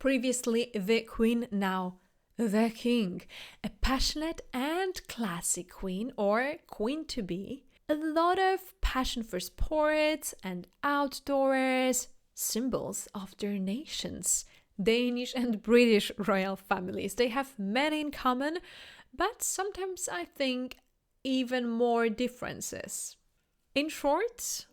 Previously the queen, now the king. A passionate and classy queen, or queen-to-be. A lot of passion for sports and outdoors, symbols of their nations. Danish and British royal families, they have many in common, but sometimes I think even more differences. In short,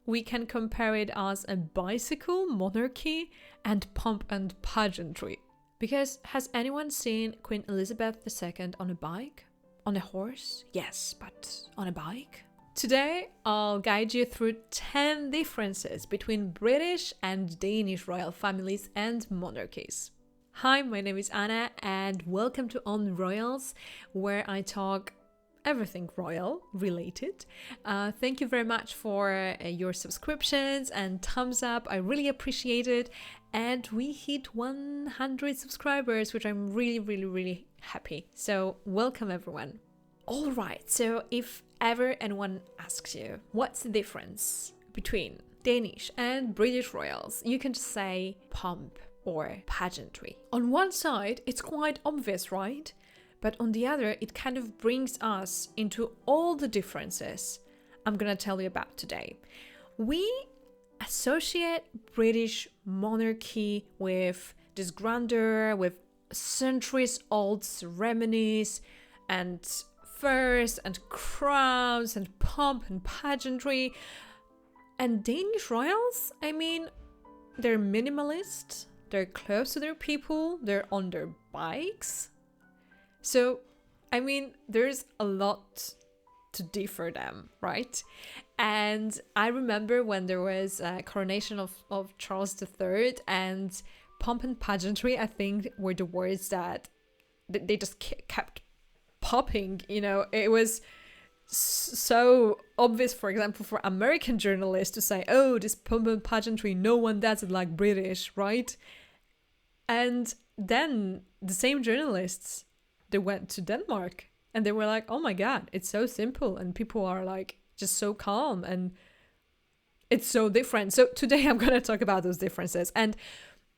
we can compare it as a bicycle, monarchy, and pomp and pageantry. Because has anyone seen Queen Elizabeth II on a bike? On a horse? Yes, but on a bike? Today, I'll guide you through 10 differences between British and Danish royal families and monarchies. Hi, my name is Anna, and welcome to On Royals, where I talk everything royal related. Thank you very much for your subscriptions and thumbs up. I really appreciate it. And we hit 100 subscribers, which I'm really happy. So welcome everyone. All right, so if ever anyone asks you what's the difference between Danish and British royals, you can just say pomp or pageantry. On one side, it's quite obvious, right? But on the other, it kind of brings us into all the differences I'm gonna tell you about today. We associate British monarchy with this grandeur, with centuries-old ceremonies and furs and crowns and pomp and pageantry. And Danish royals, I mean, they're minimalist, they're close to their people, they're on their bikes. So, I mean, there's a lot to differ them, right? And I remember when there was a coronation of Charles III, and pomp and pageantry, I think, were the words that they just kept popping. You know, it was so obvious, for example, for American journalists to say, oh, this pomp and pageantry, no one does it like British, right? And then the same journalists, they went to Denmark and they were like, oh my god, it's so simple and people are like just so calm and it's so different. So today I'm gonna talk about those differences, and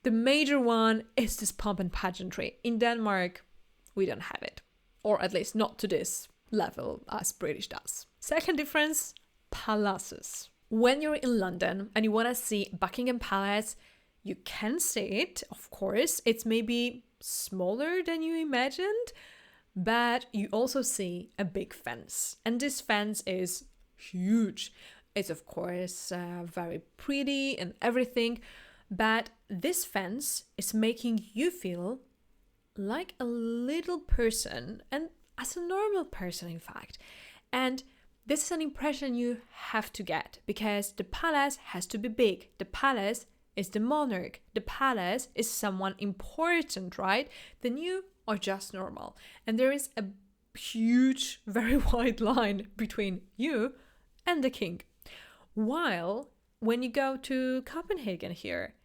the major one is this pomp and pageantry. In Denmark, we don't have it, or at least not to this level as British does. Second difference, palaces. When you're in London and you want to see Buckingham Palace, you can see it, of course. It's maybe smaller than you imagined, but you also see a big fence, and this fence is huge. It's of course very pretty and everything, but this fence is making you feel like a little person, and as a normal person in fact. And this is an impression you have to get, because the palace has to be big. The palace is the monarch. The palace is someone important, right? Then you are just normal. And there is a huge, very wide line between you and the king. While when you go to Copenhagen here,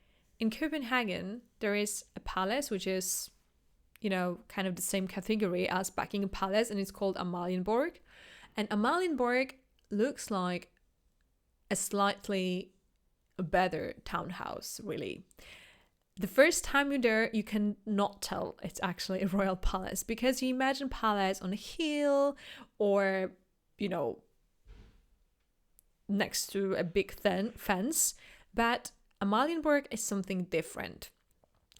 in Copenhagen, there is a palace which is, you know, kind of the same category as Buckingham Palace, and it's called Amalienborg. And Amalienborg looks like a slightly better townhouse, really. The first time you're there, you can not tell it's actually a royal palace, because you imagine palace on a hill or, you know, next to a big fence. But Amalienborg is something different.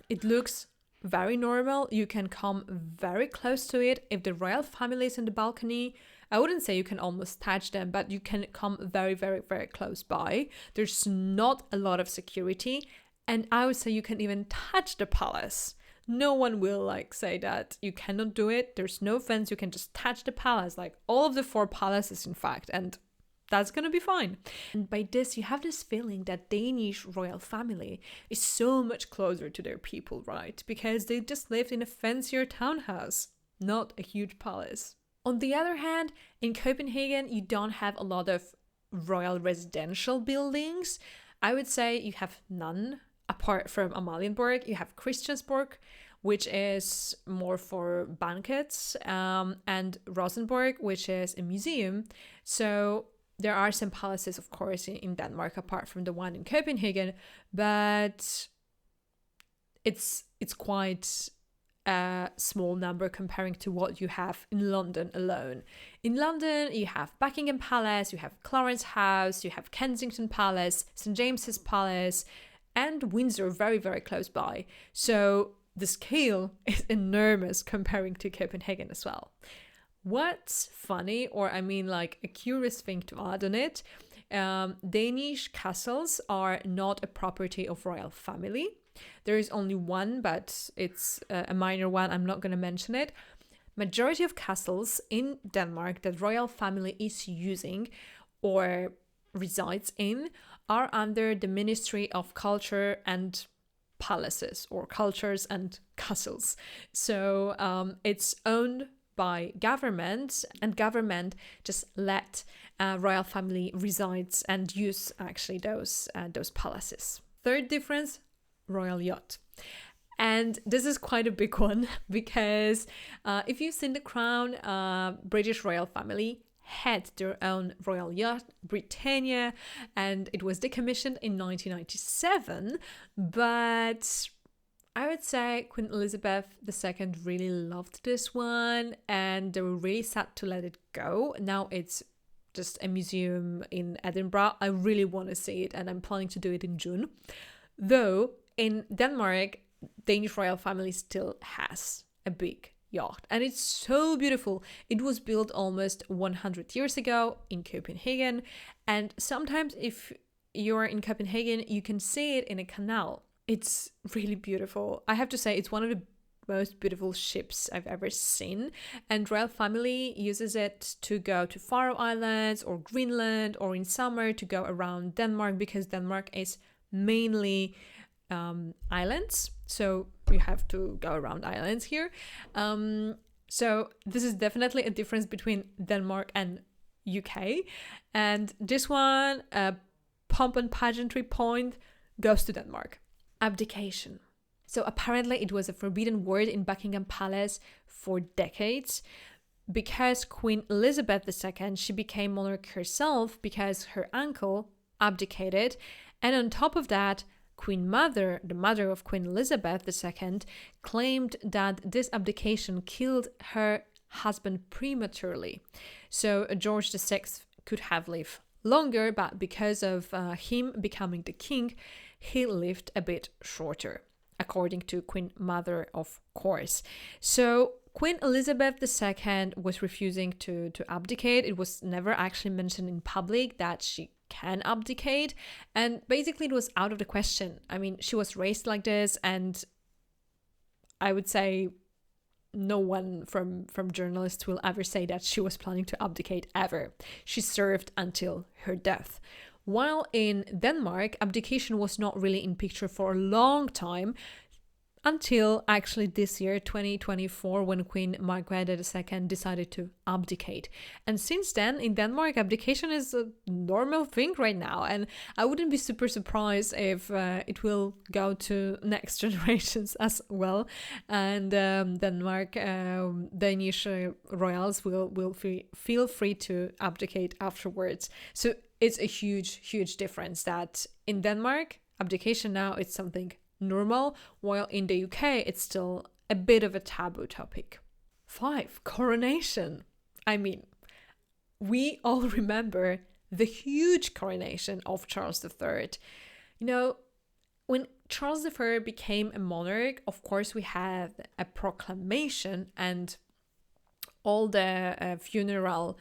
It looks very normal. You can come very close to it. If the royal family is in the balcony, I wouldn't say you can almost touch them, but you can come very close by. There's not a lot of security, and I would say you can even touch the palace. No one will like say that you cannot do it. There's no fence. You can just touch the palace, like all of the 4 palaces in fact, and that's gonna be fine. And by this, you have this feeling that Danish royal family is so much closer to their people, right? Because they just lived in a fancier townhouse, not a huge palace. On the other hand, in Copenhagen, you don't have a lot of royal residential buildings. I would say you have none, apart from Amalienborg. You have Christiansborg, which is more for banquets, and Rosenborg, which is a museum. So there are some palaces, of course, in Denmark, apart from the one in Copenhagen, but it's quite a small number comparing to what you have in London alone. In London, you have Buckingham Palace, you have Clarence House, you have Kensington Palace, St. James's Palace, and Windsor very, very close by. So the scale is enormous comparing to Copenhagen as well. What's funny, or I mean like a curious thing to add on it, Danish castles are not a property of royal family. There is only one, but it's a minor one. I'm not going to mention it. Majority of castles in Denmark that royal family is using or resides in are under the Ministry of Culture and Palaces, or Cultures and Castles. So it's owned by government, and government just let royal family resides and use actually those palaces. Third difference, royal yacht. And this is quite a big one because if you've seen The Crown, British royal family had their own royal yacht, Britannia, and it was decommissioned in 1997. But I would say Queen Elizabeth II really loved this one, and they were really sad to let it go. Now it's just a museum in Edinburgh. I really want to see it, and I'm planning to do it in June. Though in Denmark, Danish royal family still has a big yacht, and it's so beautiful. It was built almost 100 years ago in Copenhagen, and sometimes if you're in Copenhagen, you can see it in a canal. It's really beautiful. I have to say, it's one of the most beautiful ships I've ever seen, and royal family uses it to go to Faroe Islands or Greenland, or in summer to go around Denmark, because Denmark is mainly islands, so you have to go around islands here. So this is definitely a difference between Denmark and UK, and this one, pomp and pageantry point, goes to Denmark. Abdication. So apparently it was a forbidden word in Buckingham Palace for decades, because Queen Elizabeth II, she became monarch herself because her uncle abdicated, and on top of that, Queen Mother, the mother of Queen Elizabeth II, claimed that this abdication killed her husband prematurely. So George VI could have lived longer, but because of him becoming the king, he lived a bit shorter, according to Queen Mother, of course. So Queen Elizabeth II was refusing to abdicate. It was never actually mentioned in public that she can abdicate, and basically it was out of the question. I mean, she was raised like this, and I would say no one from journalists will ever say that she was planning to abdicate ever. She served until her death. While in Denmark, abdication was not really in picture for a long time, until actually this year, 2024, when Queen Margrethe II decided to abdicate. And since then, in Denmark, abdication is a normal thing right now. And I wouldn't be super surprised if it will go to next generations as well. And Denmark, Danish royals will feel free to abdicate afterwards. So it's a huge difference that in Denmark, abdication now is something normal, while in the UK it's still a bit of a taboo topic. 5. Coronation. I mean, we all remember the huge coronation of Charles III. You know, when Charles III became a monarch, of course we had a proclamation and all the funeral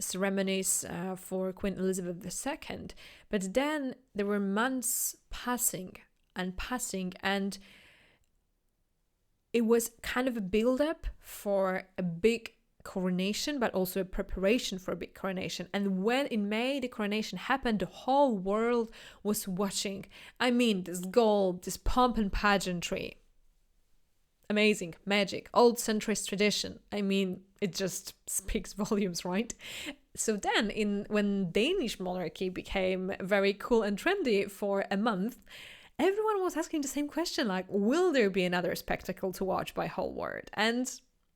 ceremonies for Queen Elizabeth II. But then there were months passing, and it was kind of a build-up for a big coronation, but also a preparation for a big coronation. And when in May the coronation happened, the whole world was watching. I mean, this gold, this pomp and pageantry. Amazing, magic, old centuries tradition. I mean, it just speaks volumes, right? So then, when Danish monarchy became very cool and trendy for a month, everyone was asking the same question, like, will there be another spectacle to watch by whole world? And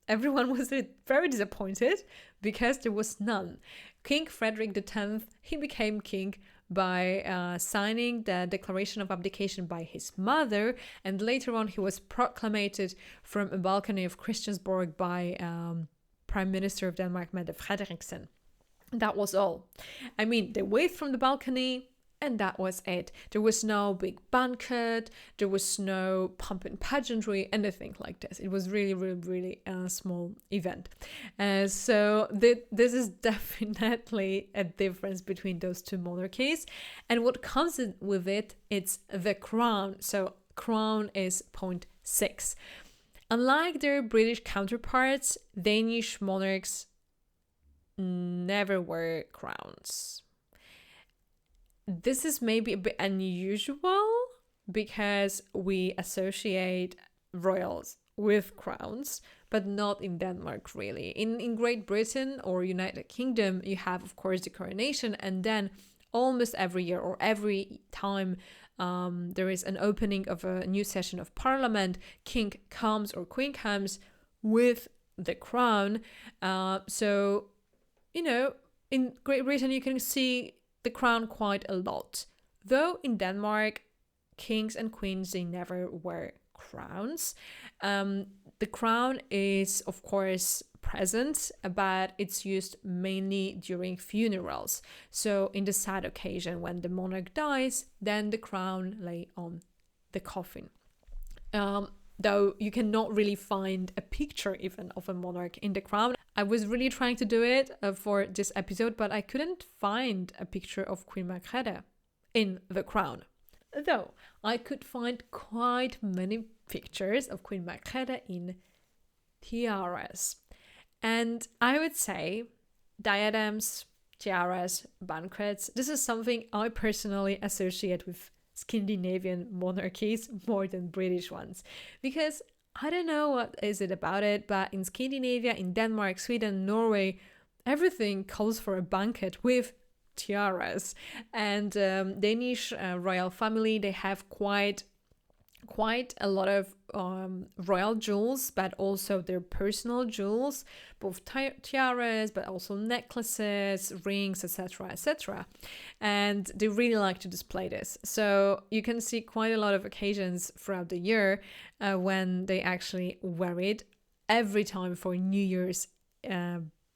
everyone was very disappointed because there was none. King Frederick X, he became king by signing the Declaration of Abdication by his mother, and later on he was proclaimed from a balcony of Christiansborg by Prime Minister of Denmark, Mette Frederiksen. That was all. I mean, they waved from the balcony, and that was it. There was no big banquet, there was no pomp and pageantry, anything like this. It was really, really, really a small event. So this is definitely a difference between those two monarchies. And what comes with it, it's the crown. So crown is point 6. Unlike their British counterparts, Danish monarchs never wear crowns. This is maybe a bit unusual because we associate royals with crowns, but not in Denmark really. In Great Britain or United Kingdom, you have, of course, the coronation, and then almost every year or every time there is an opening of a new session of parliament, king comes or queen comes with the crown. So, you know, in Great Britain, you can see the crown quite a lot. Though in Denmark, kings and queens, they never wear crowns. The crown is, of course, present, but it's used mainly during funerals. So in the sad occasion when the monarch dies, then the crown lay on the coffin. Though you cannot really find a picture even of a monarch in the crown. I was really trying to do it for this episode, but I couldn't find a picture of Queen Margrethe in the crown. Though I could find quite many pictures of Queen Margrethe in tiaras. And I would say diadems, tiaras, banquets, this is something I personally associate with Scandinavian monarchies more than British ones, because I don't know what is it about it, but in Scandinavia, in Denmark, Sweden, Norway, everything calls for a banquet with tiaras. And Danish Royal Family, they have quite a lot of royal jewels, but also their personal jewels, both tiaras, but also necklaces, rings, etc., etc. And they really like to display this. So you can see quite a lot of occasions throughout the year when they actually wear it every time for New Year's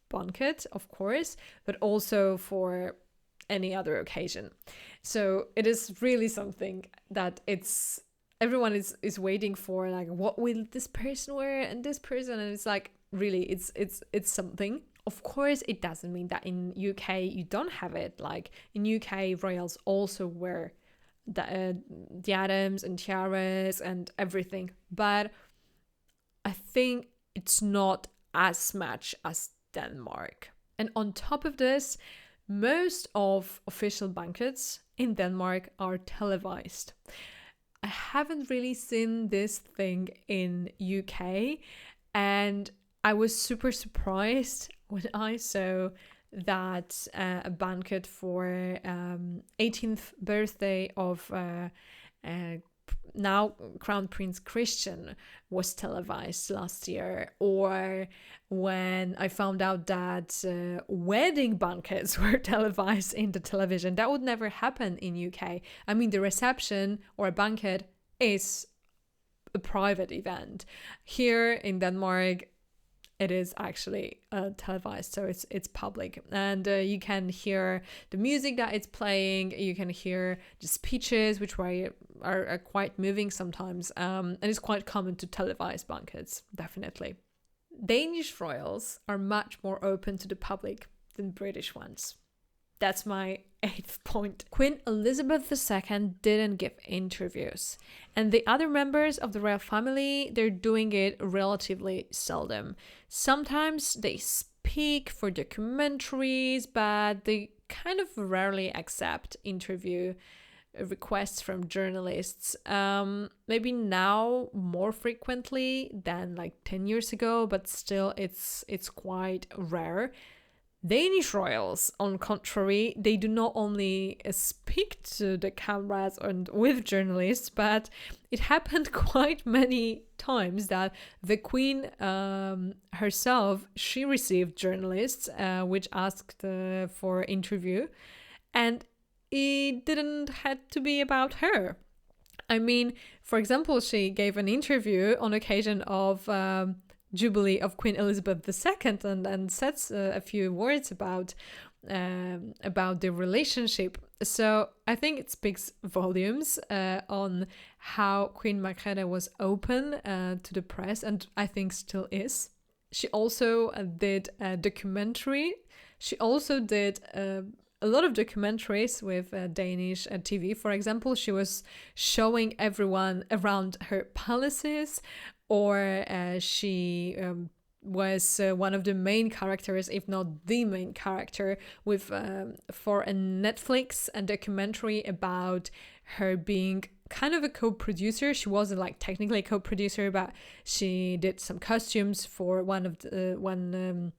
banquet, of course, but also for any other occasion. So it is really something that everyone is waiting for, like, what will this person wear and this person, and it's like, really, it's something. Of course, it doesn't mean that in UK you don't have it. Like in UK, royals also wear diadems and tiaras and everything, but I think it's not as much as Denmark. And on top of this, most of official banquets in Denmark are televised. I haven't really seen this thing in UK, and I was super surprised when I saw that a banquet for 18th birthday of now Crown Prince Christian was televised last year, or when I found out that wedding banquets were televised in the television. That would never happen in UK. I mean, the reception or a banquet is a private event. Here in Denmark, it is actually televised, so it's public, and you can hear the music that it's playing. You can hear the speeches, which are quite moving sometimes, and it's quite common to televise banquets, definitely. Danish royals are much more open to the public than British ones. That's my 8th point. Queen Elizabeth II didn't give interviews, and the other members of the royal family, they're doing it relatively seldom. Sometimes they speak for documentaries, but they kind of rarely accept interview requests from journalists. Maybe now more frequently than like 10 years ago, but still it's quite rare. Danish royals, on contrary, they do not only speak to the cameras and with journalists, but it happened quite many times that the Queen herself, she received journalists which asked for interview, and it didn't have to be about her. I mean, for example, she gave an interview on occasion of Jubilee of Queen Elizabeth II and says a few words about the relationship. So I think it speaks volumes on how Queen Margrethe was open to the press, and I think still is. She also did a documentary. She also did a lot of documentaries with Danish TV. For example, she was showing everyone around her palaces, or she was one of the main characters, if not the main character, with for a Netflix a documentary about her being kind of a co-producer. She wasn't like technically a co-producer, but she did some costumes for one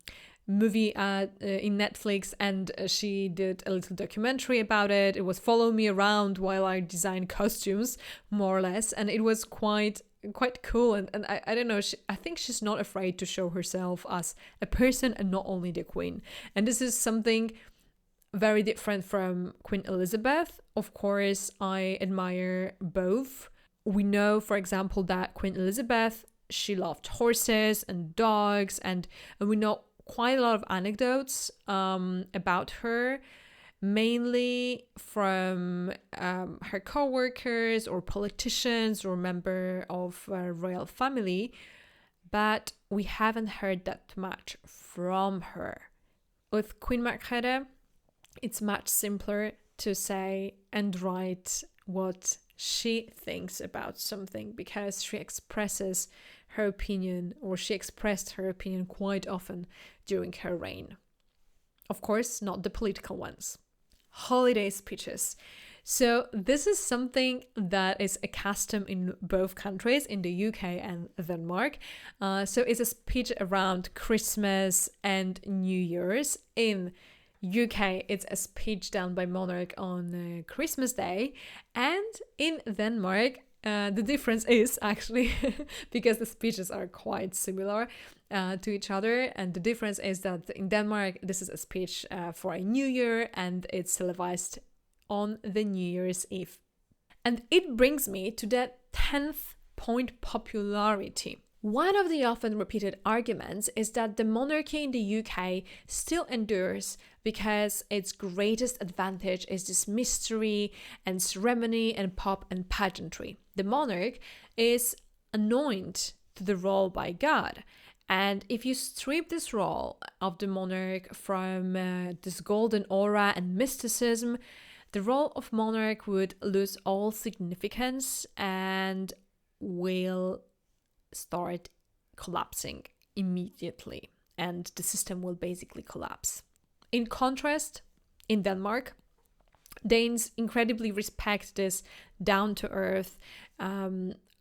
movie in Netflix, and she did a little documentary about it. It was Follow Me Around While I Design Costumes, more or less, and it was quite cool. And I don't know, I think she's not afraid to show herself as a person and not only the queen. And this is something very different from Queen Elizabeth. Of course, I admire both. We know, for example, that Queen Elizabeth, she loved horses and dogs, and we know quite a lot of anecdotes about her, mainly from her co-workers or politicians or member of royal family, but we haven't heard that much from her. With Queen Margrethe, it's much simpler to say and write what she thinks about something, because she expresses her opinion, or she expressed her opinion quite often during her reign. Of course, not the political ones. Holiday speeches. So this is something that is a custom in both countries, in the UK and Denmark. So it's a speech around Christmas and New Year's. In UK, it's a speech done by monarch on Christmas Day, and in Denmark, the difference is actually because the speeches are quite similar to each other, and the difference is that in Denmark, this is a speech for a New Year, and it's televised on the New Year's Eve. And it brings me to that 10th point: popularity. One of the often repeated arguments is that the monarchy in the UK still endures because its greatest advantage is this mystery and ceremony and pomp and pageantry. The monarch is anointed to the role by God. And if you strip this role of the monarch from this golden aura and mysticism, the role of monarch would lose all significance and will start collapsing immediately, and the system will basically collapse. In contrast, in Denmark, Danes incredibly respect this down-to-earth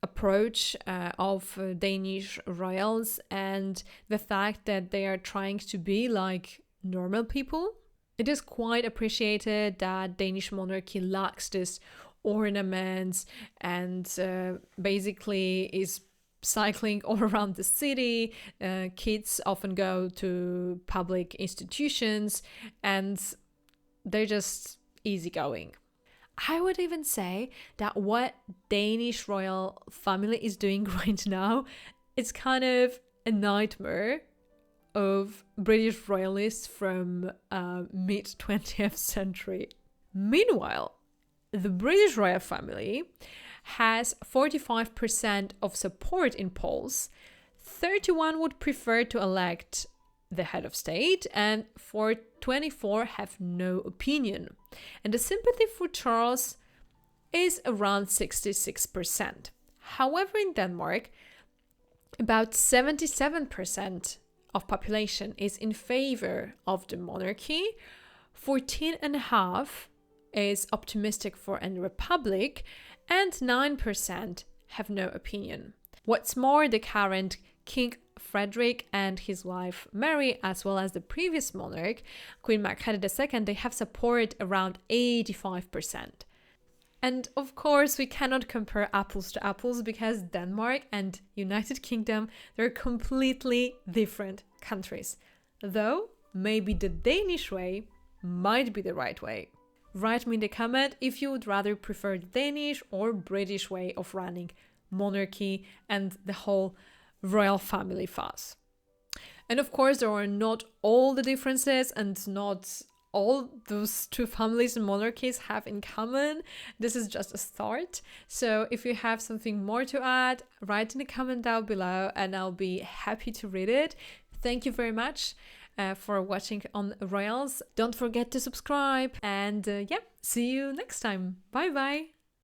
approach of Danish royals, and the fact that they are trying to be like normal people. It is quite appreciated that Danish monarchy lacks this ornaments and basically is cycling all around the city. Kids often go to public institutions and they're just easygoing. I would even say that what Danish royal family is doing right now, it's kind of a nightmare of British royalists from mid-20th century. Meanwhile, the British royal family has 45% of support in polls. 31 would prefer to elect the head of state, and 24 have no opinion. And the sympathy for Charles is around 66%. However, in Denmark, about 77% of population is in favor of the monarchy. 14.5% is optimistic for a republic, and 9% have no opinion. What's more, the current King Frederick and his wife Mary, as well as the previous monarch, Queen Margrethe II, they have support around 85%. And of course, we cannot compare apples to apples because Denmark and United Kingdom, they're completely different countries. Though, maybe the Danish way might be the right way. Write me in the comment if you would rather prefer the Danish or British way of running monarchy and the whole royal family fuss. And of course, there are not all the differences and not all those two families and monarchies have in common. This is just a start. So if you have something more to add, write in the comment down below and I'll be happy to read it. Thank you very much for watching on Royals. Don't forget to subscribe and see you next time. Bye bye.